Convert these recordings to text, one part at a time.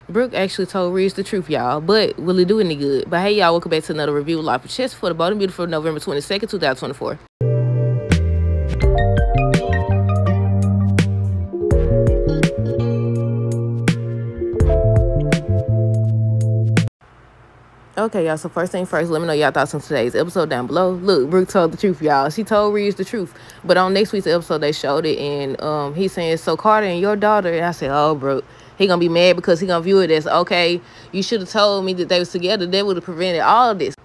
Brooke actually told Ridge the truth, y'all, but will it do any good? But hey, y'all, welcome back to another review of Life with Chess for the Bottom Beautiful November 22nd, 2024. Okay, y'all, so first thing first, let me know y'all thoughts on today's episode down below. Look, Brooke told the truth, y'all. She told Ridge the truth. But on next week's episode, they showed it, and he's saying, so Carter and your daughter, and I said, oh, Brooke, he gonna be mad because he gonna view it as, okay, you should have told me that they was together. That would have prevented all of this.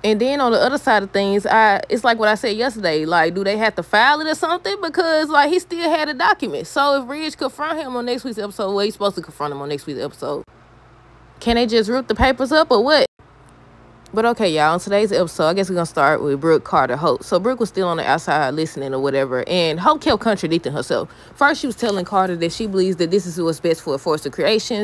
And then on the other side of things, it's like what I said yesterday. Like, do they have to file it or something? Because, like, he still had a document. So if Ridge confront him on next week's episode, well, he's supposed to confront him on next week's episode. Can they just rip the papers up or what? But okay, y'all, on today's episode, I guess we're going to start with Brooke, Carter, Hope. So Brooke was still on the outside listening or whatever, and Hope kept contradicting herself. First, she was telling Carter that she believes that this is what's best for a force of creation.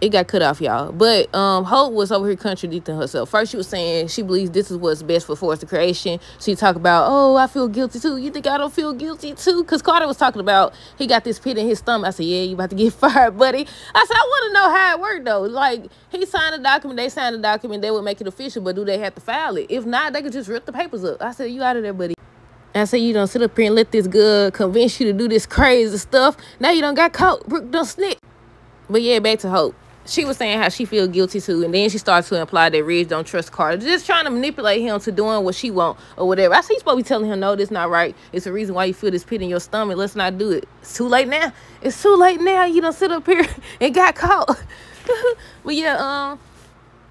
It got cut off, y'all. But Hope was over here contradicting herself. First, she was saying she believes this is what's best for force of creation. She talked about, oh, I feel guilty too. You think I don't feel guilty too? Because Carter was talking about he got this pit in his stomach. I said, yeah, you about to get fired, buddy. I said, I want to know how it worked, though. Like, he signed a document. They signed a document. They would make it official, but do they have to file it? If not, they could just rip the papers up. I said, you out of there, buddy. I said, you don't sit up here and let this girl convince you to do this crazy stuff. Now you don't got caught. Brooke don't snitch. But yeah, back to Hope. She was saying how she feel guilty too, and then she started to imply that Ridge don't trust Carter, just trying to manipulate him to doing what she want or whatever. I said, you supposed to be telling him, no, this not right. It's the reason why you feel this pit in your stomach. Let's not do it. It's too late now. It's too late now. You don't sit up here and got caught. But yeah,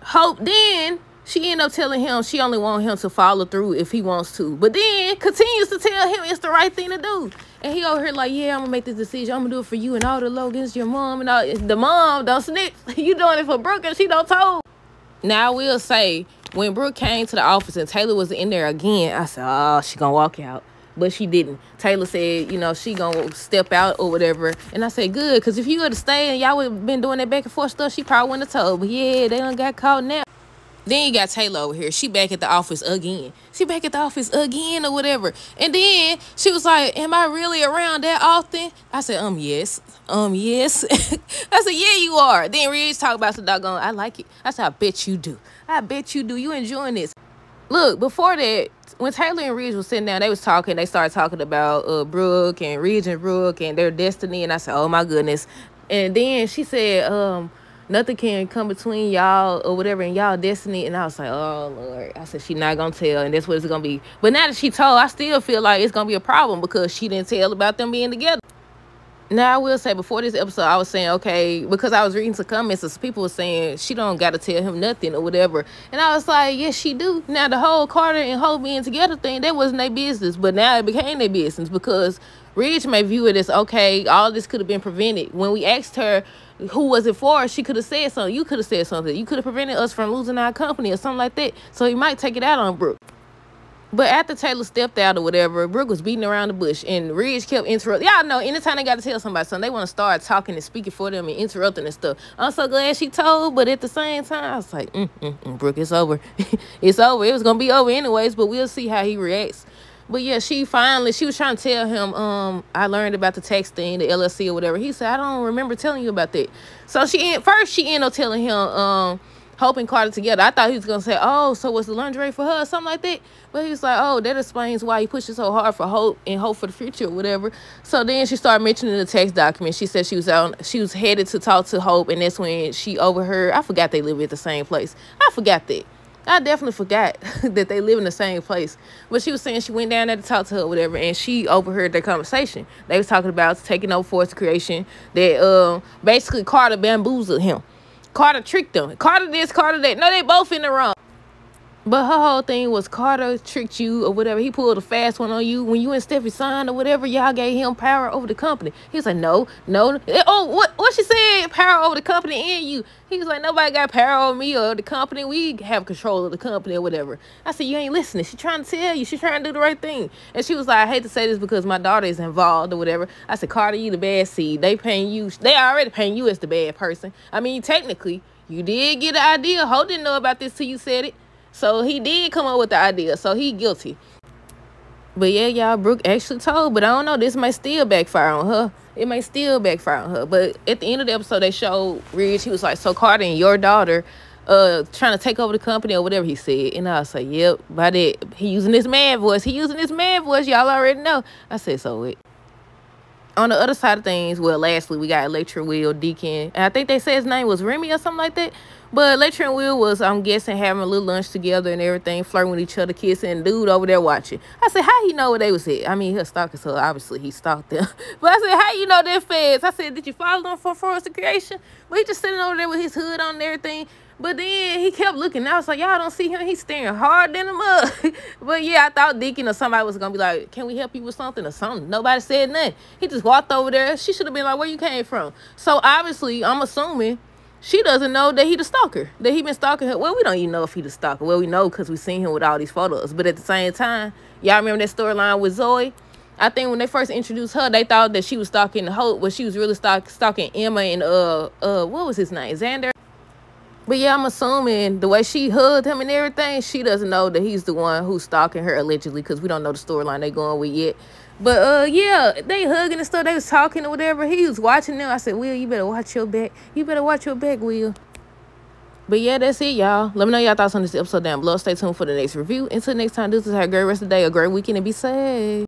Hope then she ended up telling him she only want him to follow through if he wants to, but then continues to tell him it's the right thing to do. And he over here like, yeah, I'm gonna make this decision. I'm gonna do it for you and all the Logans, your mom and all. The mom don't snitch. You doing it for Brooke and she don't told. Now I will say, when Brooke came to the office and Taylor was in there again, I said, oh, she gonna walk out. But she didn't. Taylor said, you know, she gonna step out or whatever. And I said, good, because if you would have stayed and y'all would have been doing that back and forth stuff, she probably wouldn't have told. But yeah, they done got caught now. Then you got Taylor over here. She back at the office again. She back at the office again or whatever. And then she was like, am I really around that often? I said, yes. Yes. I said, yeah, you are. Then Ridge talk about the doggone, I like it. I said, I bet you do. I bet you do. You enjoying this. Look, before that, when Taylor and Ridge was sitting down, they was talking. They started talking about Brooke and Ridge and Brooke and their destiny. And I said, oh, my goodness. And then she said, nothing can come between y'all or whatever and y'all destiny. And I was like, oh, Lord. I said, she not going to tell, and that's what it's going to be. But now that she told, I still feel like it's going to be a problem because she didn't tell about them being together. Now, I will say, before this episode, I was saying, okay, because I was reading some comments and people were saying she don't got to tell him nothing or whatever. And I was like, yes, she do. Now, the whole Carter and Hope being together thing, that wasn't their business. But now it became their business because Ridge may view it as, okay, all this could have been prevented. When we asked her, who was it for? She could have said something. You could have said something. You could have prevented us from losing our company or something like that. So he might take it out on Brooke. But after Taylor stepped out or whatever, Brooke was beating around the bush, and Ridge kept interrupting. Y'all know, anytime they got to tell somebody something, they want to start talking and speaking for them and interrupting and stuff. I'm so glad she told, but at the same time, I was like, Brooke, it's over. It's over. It was going to be over anyways, but we'll see how he reacts. But yeah, she was trying to tell him, I learned about the tax thing, the LLC or whatever. He said, I don't remember telling you about that. So she ended up telling him, Hope and Carter together. I thought he was going to say, oh, so was the lingerie for her or something like that? But he was like, oh, that explains why he pushes so hard for Hope and Hope for the future or whatever. So then she started mentioning the tax document. She said she was headed to talk to Hope, and that's when she overheard. I forgot they live at the same place. I forgot that. I definitely forgot that they live in the same place. But she was saying she went down there to talk to her or whatever, and she overheard their conversation. They was talking about taking over force creation, that basically Carter bamboozled him. Carter tricked them. Carter this, Carter that. No, they both in the wrong. But her whole thing was Carter tricked you or whatever. He pulled a fast one on you. When you and Steffi signed or whatever, y'all gave him power over the company. He was like, no. Oh, what she said? Power over the company and you. He was like, nobody got power over me or the company. We have control of the company or whatever. I said, you ain't listening. She trying to tell you. She trying to do the right thing. And she was like, I hate to say this because my daughter is involved or whatever. I said, Carter, you the bad seed. They paying you. They already paying you as the bad person. I mean, technically, you did get an idea. Hope didn't know about this till you said it. So he did come up with the idea. So he guilty. But yeah, y'all, Brooke actually told. But I don't know. This might still backfire on her. it may still backfire on her. But at the end of the episode, they showed Ridge. He was like, so Carter and your daughter trying to take over the company or whatever he said. And I was like, yep, by that, he using this man voice. Y'all already know. I said, so it. On the other side of things, well, lastly, we got Electric Will, Deacon, and I think they said his name was Remy or something like that. But Electric Will was, I'm guessing, having a little lunch together and everything, flirting with each other, kissing, dude over there watching. I said, how he know where they was at? I mean, he a stalker, so obviously he stalked them. But I said, how you know they're feds? I said, did you follow them for Forest Creation? But he just sitting over there with his hood on and everything. But then he kept looking. I was like, y'all don't see him. He's staring hard in him up. But yeah, I thought Deacon or somebody was going to be like, can we help you with something or something? Nobody said nothing. He just walked over there. She should have been like, where you came from? So obviously, I'm assuming she doesn't know that he the stalker, that he been stalking her. Well, we don't even know if he the stalker. Well, we know because we seen him with all these photos. But at the same time, y'all remember that storyline with Zoe? I think when they first introduced her, they thought that she was stalking Hope, but she was really stalking Emma and, what was his name? Xander? But yeah, I'm assuming the way she hugged him and everything, she doesn't know that he's the one who's stalking her allegedly, because we don't know the storyline they going with yet. But yeah, they hugging and stuff. They was talking or whatever. He was watching them. I said, Will, you better watch your back. You better watch your back, Will. But yeah, that's it, y'all. Let me know y'all thoughts on this episode down below. Stay tuned for the next review. Until next time, this is have a great rest of the day, a great weekend, and be safe.